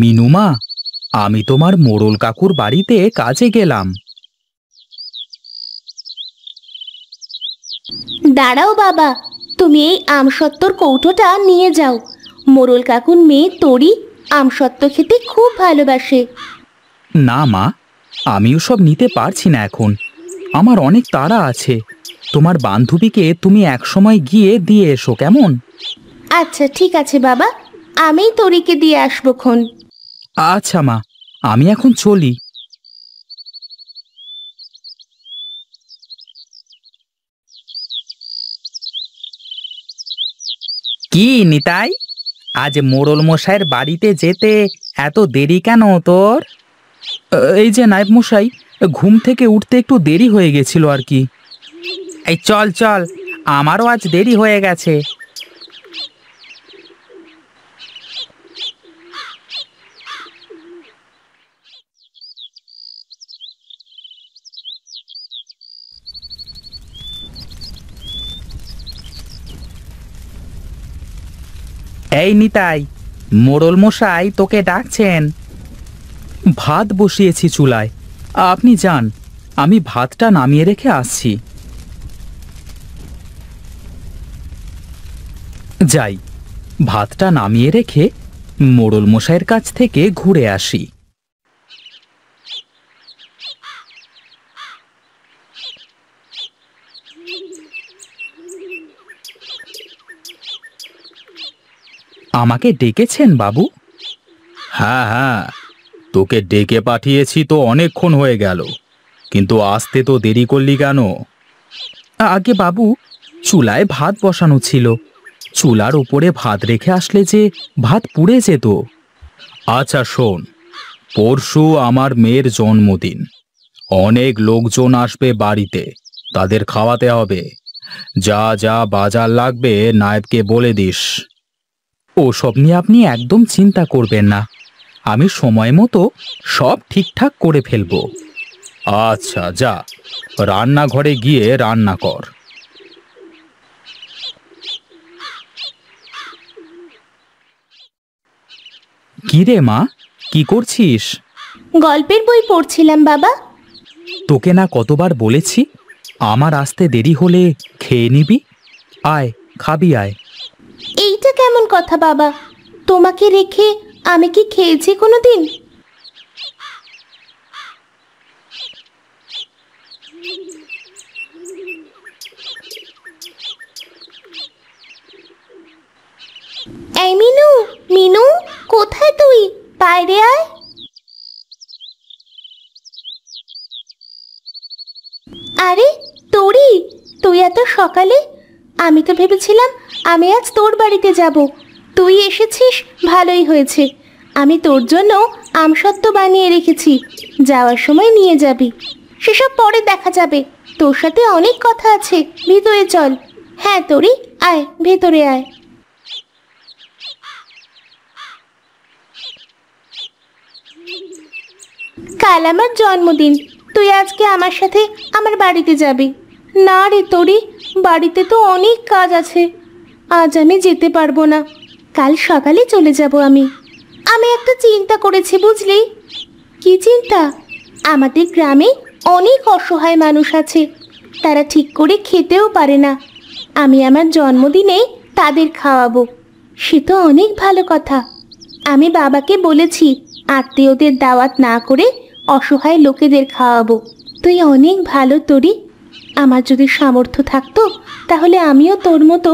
মিনুমা, আমি তোমার মোড়ল কাকুর বাড়িতে কাজে গেলাম। দাঁড়াও বাবা, তুমি এই আমসত্ত্বর কৌটোটা নিয়ে যাও। মোড়ল কাকুর মেয়ে তরি আমসত্ত্ব খেতে খুব ভালোবাসে। না মা, আমি ওসব নিতে পারছি না এখন। আমার অনেক তাড়া আছে। তোমার বান্ধবীকে তুমি একসময় গিয়ে দিয়ে এসো, কেমন? আচ্ছা ঠিক আছে বাবা, আমিই তরিকে দিয়ে আসবোক্ষণ। আচ্ছা মা, আমি এখন চলি। কি নিতাই, আজ মোড়ল মশাইয়ের বাড়িতে যেতে এত দেরি কেন তোর? এই যে নায়েব মশাই, ঘুম থেকে উঠতে একটু দেরি হয়ে গেছিল আর কি। এই চল চল, আমারও আজ দেরি হয়ে গেছে। এই নিতাই, মোড়ল মশাই তোকে ডাকছেন। ভাত বসিয়েছি চুলায়, আপনি যান, আমি ভাতটা নামিয়ে রেখে আসছি। যাই, ভাতটা নামিয়ে রেখে মোড়ল মশাইয়ের কাছ থেকে ঘুরে আসি। আমাকে ডেকেছেন বাবু? হ্যাঁ হ্যাঁ, তোকে ডেকে পাঠিয়েছি তো অনেকক্ষণ হয়ে গেল, কিন্তু আসতে তো দেরি করলি কেন? আগে বাবু, চুলায় ভাত বসানো ছিল, চুলার উপরে ভাত রেখে আসলে যে ভাত পুড়ে যেত। আচ্ছা শোন, পরশু আমার মেয়ের জন্মদিন, অনেক লোকজন আসবে বাড়িতে, তাদের খাওয়াতে হবে। যা যা বাজার লাগবে নায়েবকে বলে দিস। ওসব নিয়ে আপনি একদম চিন্তা করবেন না, আমি সময় মতো সব ঠিকঠাক করে ফেলবো। আচ্ছা যা, রান্নাঘরে গিয়ে রান্না কর। কি রে মা, কি করছিস? গল্পের বই পড়ছিলাম বাবা। তোকে না কতবার বলেছি আমার আসতে দেরি হলে খেয়ে নিবি? আয়, খাবি আয়। এইটা কেমন কথা বাবা? তোমাকে রেখে আমি কি খেয়েছি কোনোদিন? এই মিনু, মিনু কোথায় তুই? বাইরে আয়। আরে তরি, তুই এত সকালে? আমি তো ভেবেছিলাম আমি আজ তোর বাড়িতে যাব। তুই এসেছিস, ভালোই হয়েছে। আমি তোর জন্য আমসত্ত্ব বানিয়ে রেখেছি, যাওয়ার সময় নিয়ে যাবি। সেসব পরে দেখা যাবে, তোর সাথে অনেক কথা আছে, ভিতরে চল। হ্যাঁ তরি, আয় ভেতরে আয়। কাল আমার জন্মদিন, তুই আজকে আমার সাথে আমার বাড়িতে যাবি। না রে তরি, বাড়িতে তো অনেক কাজ আছে, আজ আমি যেতে পারবো না। কাল সকালে চলে যাব আমি। আমি একটা চিন্তা করেছি বুঝলি। কি চিন্তা? আমাদের গ্রামে অনেক অসহায় মানুষ আছে, তারা ঠিক করে খেতেও পারে না। আমি আমার জন্মদিনে তাদের খাওয়াবো, সে তো অনেক ভালো কথা। আমি বাবাকে বলেছি আত্মীয়দের দাওয়াত না করে অসহায় লোকেদের খাওয়াবো। তুই অনেক ভালো তরি, আমার যদি সামর্থ্য থাকতো তাহলে আমিও তোর মতো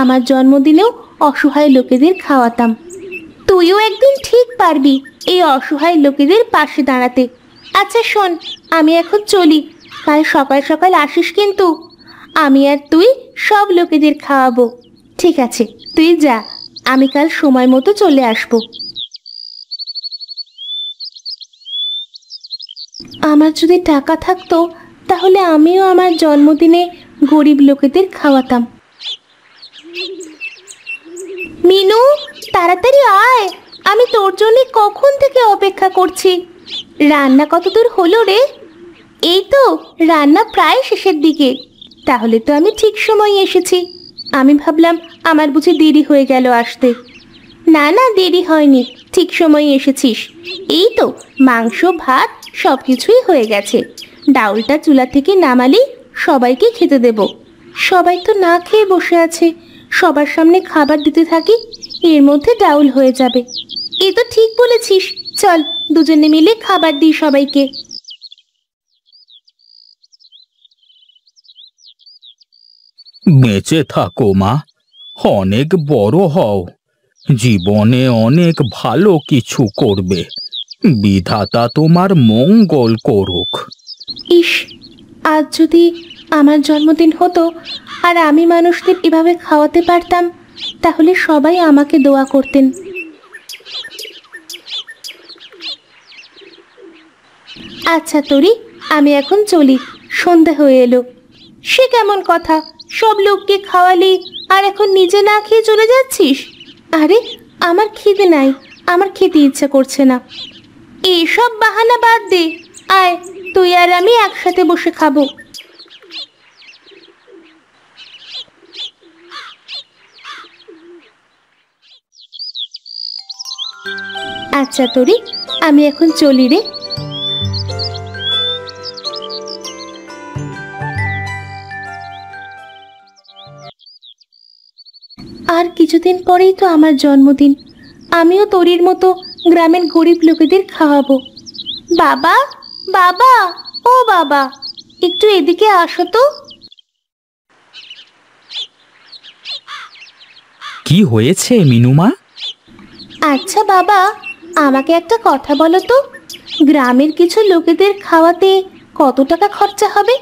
আমার জন্মদিনেও অসহায় লোকেদের খাওয়াতাম। তুইও একদিন ঠিক পারবি এই অসহায় লোকেদের পাশে দাঁড়াতে। আচ্ছা শোন, আমি এখন চলি, কাল সকাল সকাল আসিস কিন্তু। আমি আর তুই সব লোকেদের খাওয়াবো। ঠিক আছে, তুই যা, আমি কাল সময় মতো চলে আসবো। আমার যদি টাকা থাকতো তাহলে আমিও আমার জন্মদিনে গরিব লোকেদের খাওয়াতাম। মিনু, তাড়াতাড়ি আয়, আমি তোর জন্য কখন থেকে অপেক্ষা করছি। রান্না কতদূর হলো রে? এই তো রান্না প্রায় শেষের দিকে। তাহলে তো আমি ঠিক সময় এসেছি। আমি ভাবলাম আমার বুঝি দেরি হয়ে গেল আসতে। না না, দেরি হয়নি, ঠিক সময়ে এসেছিস। এই তো মাংস ভাত সব কিছুই হয়ে গেছে। ডাউলটা চুলা থেকে নামালি সবাইকে খেতে দেব। সবাই তো না খেয়ে বসে আছে, সবার সামনে খাবার দিতে থাকি, এর মধ্যে ডাউল হয়ে যাবে। এ তো ঠিক বলেছিস, চল দুজনে মিলে খাবার দিই সবাইকে। বেঁচে থাকো মা, অনেক বড় হও, জীবনে অনেক ভালো কিছু করবে। বিধাতা তোমার মঙ্গল করুক। ইস, আজ যদি আমার জন্মদিন হতো আর আমি মানুষদের এভাবে খাওয়াতে পারতাম, তাহলে সবাই আমাকে দোয়া করতেন। আচ্ছা তরি, আমি এখন চলি, সন্ধে হয়ে এলো। সে কেমন কথা, সব লোককে খাওয়ালি আর এখন নিজে না খেয়ে চলে যাচ্ছিস? আরে আমার খিদে নাই, আমার খেতে ইচ্ছা করছে না। এসব বাহানা বাদ দে, আয় তুই আর আমি একসাথে বসে খাবো। আচ্ছা তরি, আমি এখন চলি রে। আর কিছুদিন পরেই তো আমার জন্মদিন, আমিও তরির মতো গ্রামের গরিব লোকেদের খাওয়াবো। বাবা, বাবা, ও বাবা, একটু এদিকে আসো তো। কি হয়েছে মিনুমা? আচ্ছা বাবা, আমাকে একটা কথা বলো তো, গ্রামের কিছু লোকেদের খাওয়াতে কত টাকা খরচা হবে?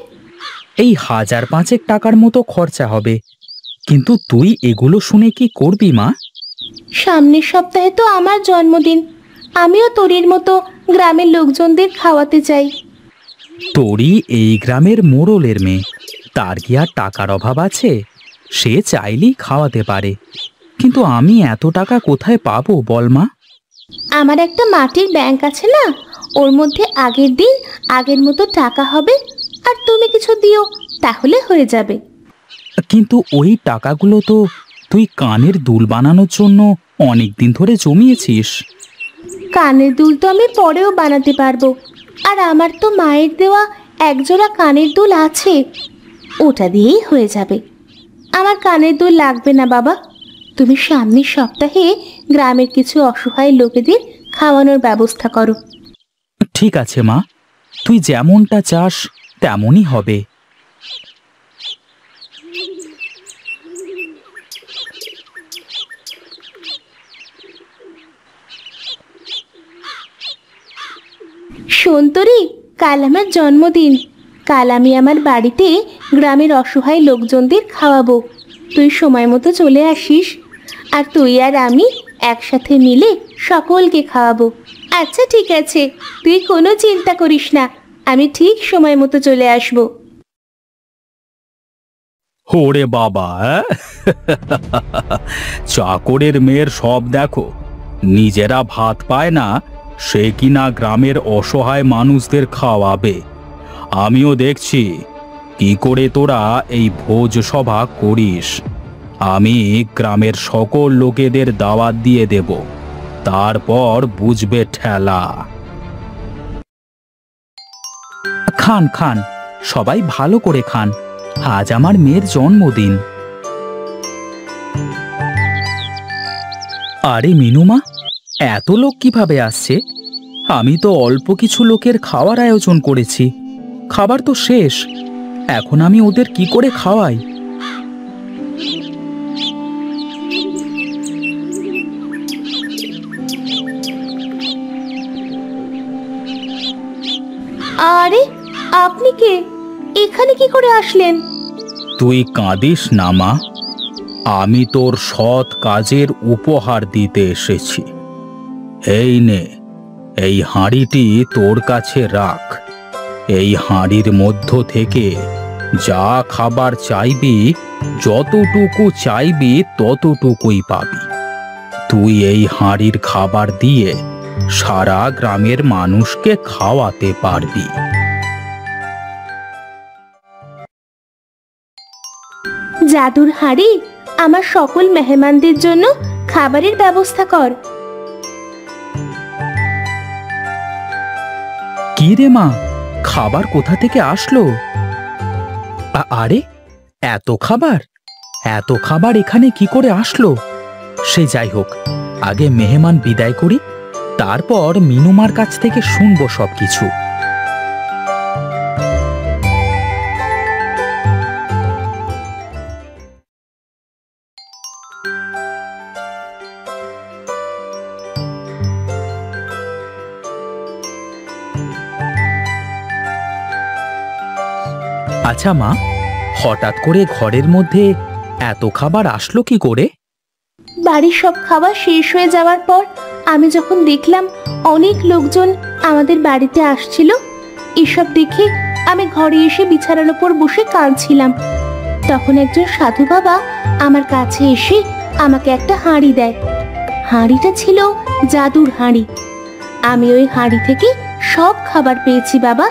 এই 1,000-5 টাকার মতো খরচা হবে, কিন্তু তুই এগুলো শুনে কি করবি মা? সামনের সপ্তাহে তো আমার জন্মদিন, আমিও তরির মতো গ্রামের লোকজনদের খাওয়াতে চাই। তোরই এই গ্রামের মোড়লের মেয়ে, তার কি আর টাকার অভাব আছে? সে চাইলেই খাওয়াতে পারে, কিন্তু আমি এত টাকা কোথায় পাবো বল মা? আমার একটা মাটির ব্যাংক আছে না, ওর মধ্যে আগের দিন আগের মতো টাকা হবে, আর তুমি কিছু দিও, তাহলে হয়ে যাবে। কিন্তু ওই টাকাগুলো তো তুই কানের দুল বানানোর জন্য অনেক দিন ধরে জমিয়েছিস। কানের দুল তো আমি পরেও বানাতে পারবো, আর আমার তো মায়ের দেওয়া একজোড়া কানের দুল আছে, ওটা দিয়েই হয়ে যাবে। আমার কানের দুল লাগবে না বাবা, তুমি সামনের সপ্তাহে গ্রামের কিছু অসহায় লোকেদের খাওয়ানোর ব্যবস্থা করো। ঠিক আছে মা, তুই যেমনটা চাস তেমনই হবে। শোন তরি, কাল আমার জন্মদিন, কাল আমি আমার বাড়িতে গ্রামের অসহায় লোকজনদের খাওয়াবো। তুই সময় মতো চলে আসিস, আর তুই আর আমি একসাথে মিলে সকলকে খাওয়াবো। আচ্ছা ঠিক আছে, তুই কোনো চিন্তা করিস না, আমি ঠিক সময় মতো চলে আসবো। ওরে বাবা, চাকরের মেয়ের সব দেখো, নিজেরা ভাত পায় না, সে কিনা গ্রামের অসহায় মানুষদের খাওয়াবে। আমিও দেখছি কি করে তোরা এই ভোজ সভা করিস। আমি গ্রামের সকল লোকেদের দাওয়াত দিয়ে দেব, তারপর বুঝবে ঠেলা। খান খান, সবাই ভালো করে খান, আজ আমার মেয়ের জন্মদিন। আরে মিনুমা, এত লোক কিভাবে আসছে? আমি তো অল্প কিছু লোকের খাওয়ার আয়োজন করেছি, খাবার তো শেষ, এখন আমি ওদের কি করে খাওয়াই? আরে আপনি কে? এখানে কি করে আসলেন? তুই কাঁদিস না মা, আমি তোর সৎ কাজের উপহার দিতে এসেছি। এই নে, এই হাঁড়িটি তোর কাছে রাখ। এই হাঁড়ির মধ্য থেকে যা খাবার চাইবি, যতটুকু চাইবি ততটুকুই পাবি। তুই এই হাঁড়ির খাবার দিয়ে সারা গ্রামের মানুষকে খাওয়াতে পারবি। জাদুর হাঁড়ি, আমার সকল মেহমানদের জন্য খাবারের ব্যবস্থা কর। কি রে মা, খাবার কোথা থেকে আসলো? আরে এত খাবার এখানে কি করে আসলো? সে যাই হোক, আগে মেহমান বিদায় করি, তারপর মিনুমার কাছ থেকে শুনবো সবকিছু। আচ্ছা মা, হঠাৎ করে ঘরের মধ্যে এত খাবার আসলো কি করে? বাড়ির সব খাবার শেষ হয়ে যাওয়ার পর আমি যখন দেখলাম অনেক লোকজন আমাদের বাড়িতে আসছিল, এসব দেখে আমি ঘরে এসে বিছানার ওপর বসে কাঁদছিলাম। তখন একজন সাধু বাবা আমার কাছে এসে আমাকে একটা হাঁড়ি দেয়। হাঁড়িটা ছিল জাদুর হাঁড়ি। আমি ওই হাঁড়ি থেকে সব খাবার পেয়েছি বাবা।